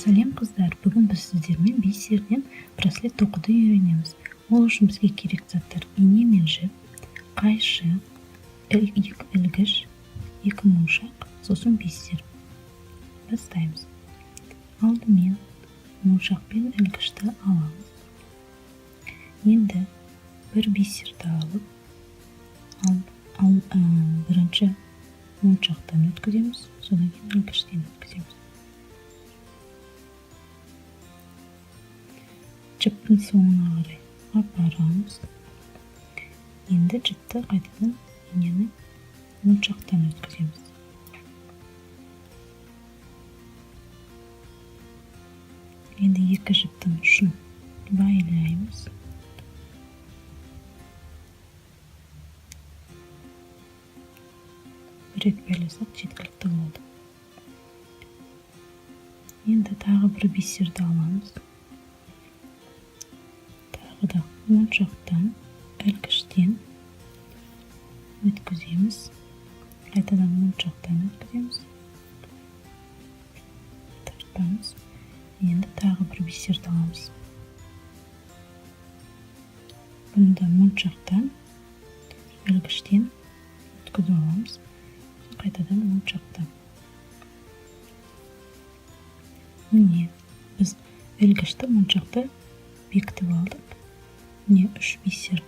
Сәлем қыздар, бүгін біз сіздермен бисерден браслет тоқуды үйренеміз. Ол үшін бізге керек заттар: ине мен жіп, қайшы, ілгіш, 2 моншақ, сосын бисер. Бастаймыз. Алдымен моншақ пен ілгішті аламыз. Енді бір бисерді алып, бірінші моншақтан өткіземіз, содан кейін ілгіштен өткіземіз. Жіптің соңына қарай апарамыз. Енді жіпті қайтадан инені моншақтан өткіземіз. Енді екі жіптің ұшын байлаймыз. Бір рет байласақ жеткілікті болды. Енді тағы бір бисерді аламыз. Тағы да моншақтан, ілгіштен өткіземіз. Қайтадан моншақтан өткіземіз. Тартамыз. Енді тағы бір бисерді аламыз. Бұны да моншақтан, ілгіштен өткізіп аламыз. Қайтадан моншақтан. Міне, біз ілгішті моншақты бекітіп алдық. Міне 3 бисер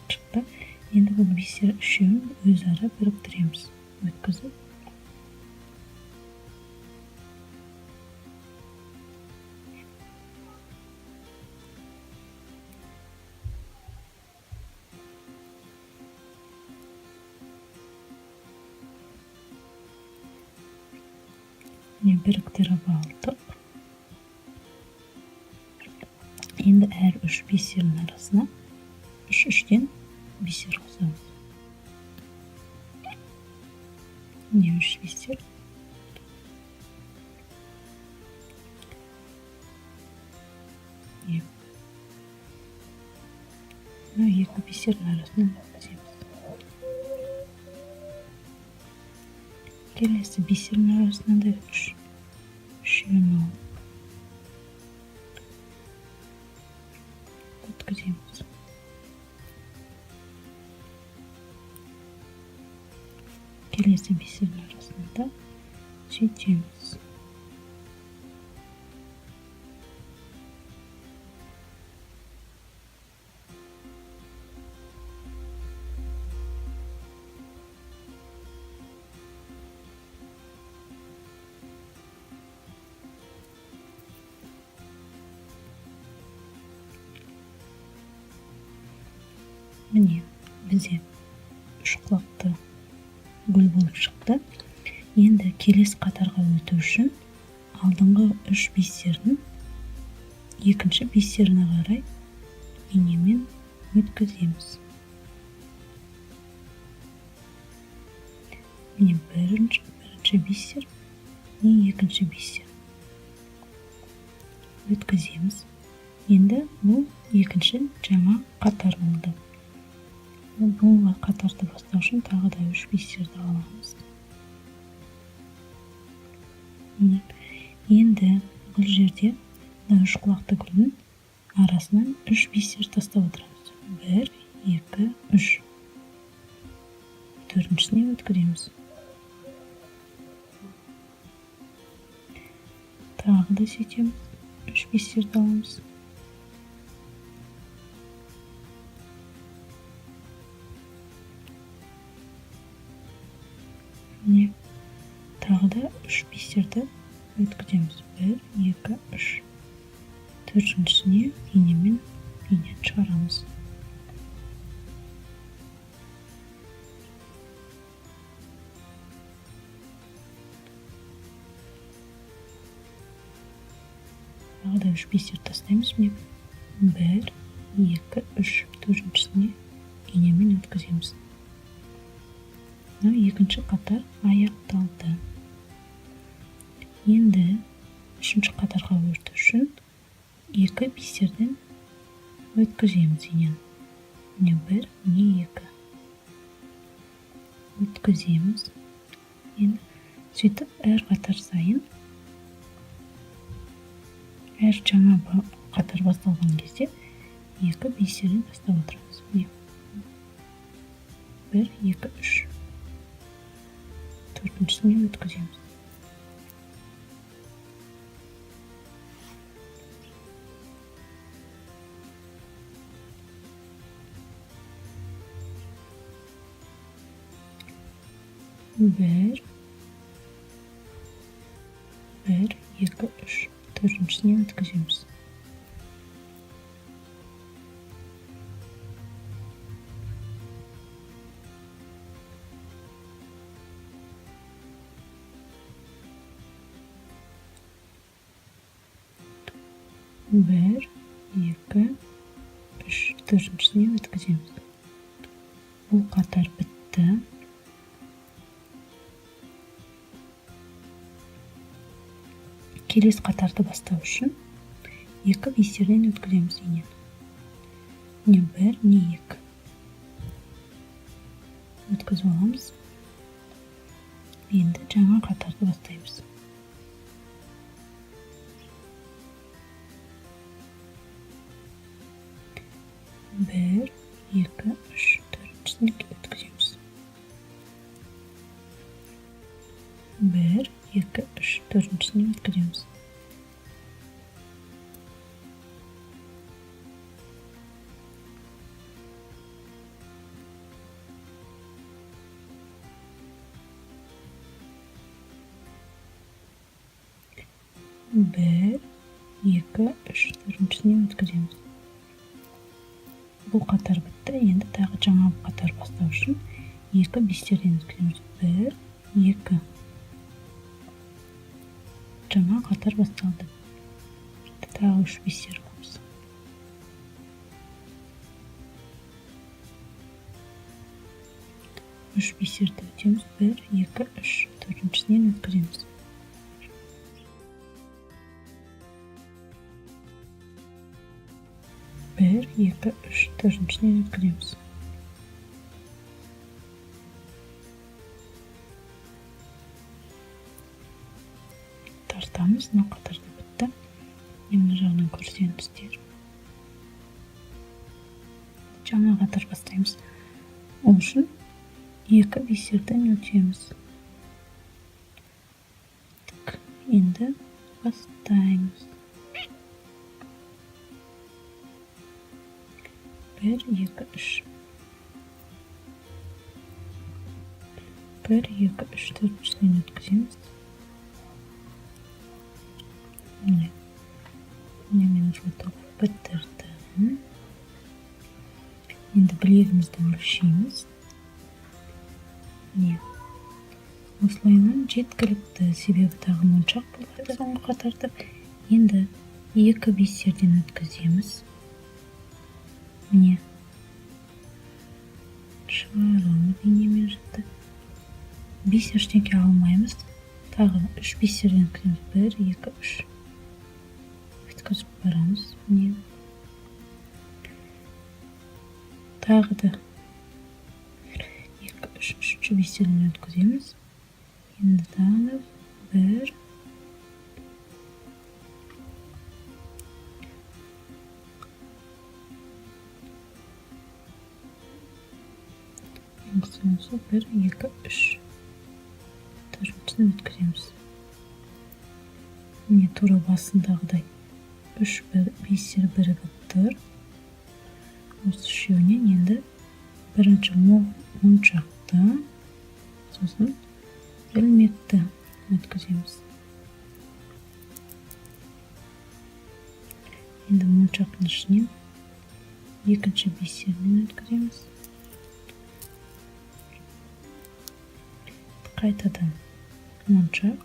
шықты. Енді бұл бисер үшеуін өзара біріктіреміз. Өткізіп. Біріктіріп алдық. Енді әр 3 бисердің арасына 3-3-тен бисер қосамыз. Міне 3 бисер. Екі бисердің арасына өткіземіз. Келесі бисердің арасына да 3-3-ін алып өткіземіз. Келесі бисердің арасына да жетеміз. Міне, бізде 3 құлақты гүл болып шықты. Енді келесі қатарға өту үшін алдыңғы 3 бисердің екінші бисеріне қарай инемен өткіземіз. Міне бірінші бисер, екінші бисер. Өткіземіз. Енді бұл екінші жаңа қатар болды. Бұл қатарды бастау үшін тағы да 3 бисерді аламыз. Енді бұл жерде 3 құлақты гүлдің арасынан 3 бисер тастап отырамыз. 1, 2, 3. Төртіншісіне өткіземіз. Тағы да сөйтеміз. 3 бисерді аламыз. Тағы да 3 бисерді өткіземіз. 1, 2, 3. Төртіншісіне инемен шығарамыз. Тағы да 3 бисер тастаймыз. 1, 2, 3. Төртіншісіне инемен өткіземіз. Екінші қатар аяқталды. Енді үшінші қатарға өту үшін 2 бисерден өткіземіз инені. Міне 1, міне 2. Өткіземіз. Енді сөйтіп әр қатар сайын әр жаңа қатар басталған кезде екі бисерден бастап отырамыз. Міне 1, 2, 3. Төртіншісіне өткіземіз. Bir, 2, 3. Төртіншісіне өткіземіз. Bir, 2, 3. Төртіншісіне өткіземіз. Бұл қатар бітті. Келесі қатарды бастау үшін екі бисерден өткіземіз енен. Не 1, не 2. Өткізіп аламыз. Енді жаңа қатарды бастаймыз. 1, 2, 3. Төртіншісіне өткіземіз. 1, 2, 3. Төртіншісіне өткіземіз. Bir, 2, 3. Төртіншісіне өткіземіз. Бұл қатар бітті. Енді тағы жаңа қатар бастау үшін екі бисерден өткіземіз. 1, 2. Жаңа қатар басталды. Тағы 3 бисер аламыз. Үш бисерді өтеміз. 1, 2, 3. Төртіншісінен өткіземіз. 1, 2, 3. Төртіншісінен өткіземіз. Тартамыз. Мына қатарды бітті. Мына жағынан көрсеңіздер. Жаңа қатар бастаймыз. Ол үшін екі бисерден өтеміз. Енді бастаймыз. 1, 2, 3. 1, 2, 3. Төртіншісінен өткіземіз. Міне мен жотып бітірдім. Енді білегімізді өлшейміз. Міне осылайынан жеткілікті, себебі тағы моншақ болады соңғы қатарды. Енді екі бисерден өткіземіз. Міне шығарамыз инемен жіпті. Бисер ештеңке алмаймыз. Тағы 3 бисерден өткіземіз. 1, 2, 3. Өткізіп барамыз. Міне тағы да 2, 3. Үшінші бисерден өткіземіз. Енді тағы 1, соңғысы 1, 2, 3. Төртіншісін өткіземіз. Міне тура басындағыдай 3 бисер бірігіп тұр. Осы үшеуінен енді бірінші моншақты, сосын ілмекті өткіземіз. Енді моншақтың ішінен екінші бисерінен өткіземіз. Қайтадан моншақ,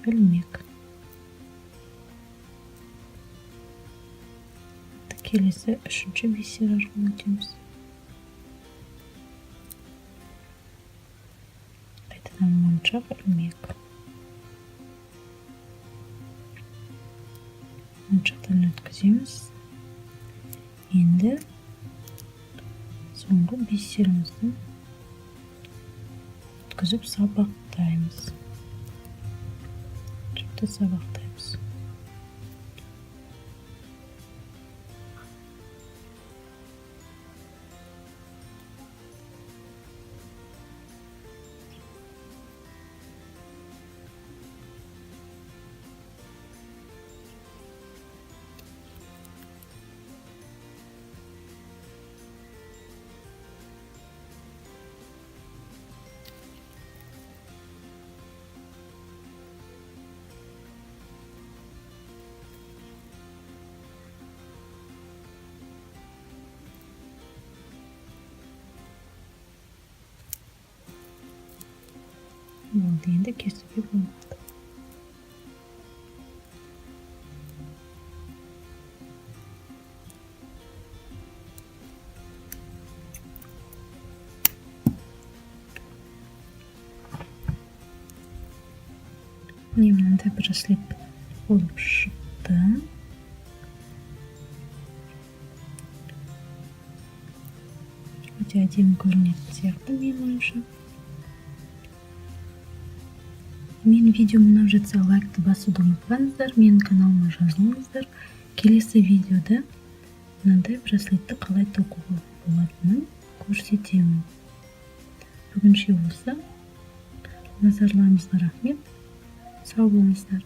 ілмек. Келесі үшінші бисер арқылы өтеміз. Қайтадан моншақ, ілмек. Моншақтан өткіземіз. Енді соңғы бисерімізді өткізіп сабақтаймыз. Жіпті сабақтаймыз. болды, енді кесуге болады. Міне мынандай браслет болып шықты. Өте әдемі көрінетін сияқты менің ойымша. Менің видеом ұнап жатса лайкты басуды ұмытпаңыздар, менің каналыма жазылыңыздар. Келесі видеода мынандай браслетті қалай тоқуға болатынын көрсетемін. Бүгінше осы. Назарларыңызға рахмет. Сау болыңыздар.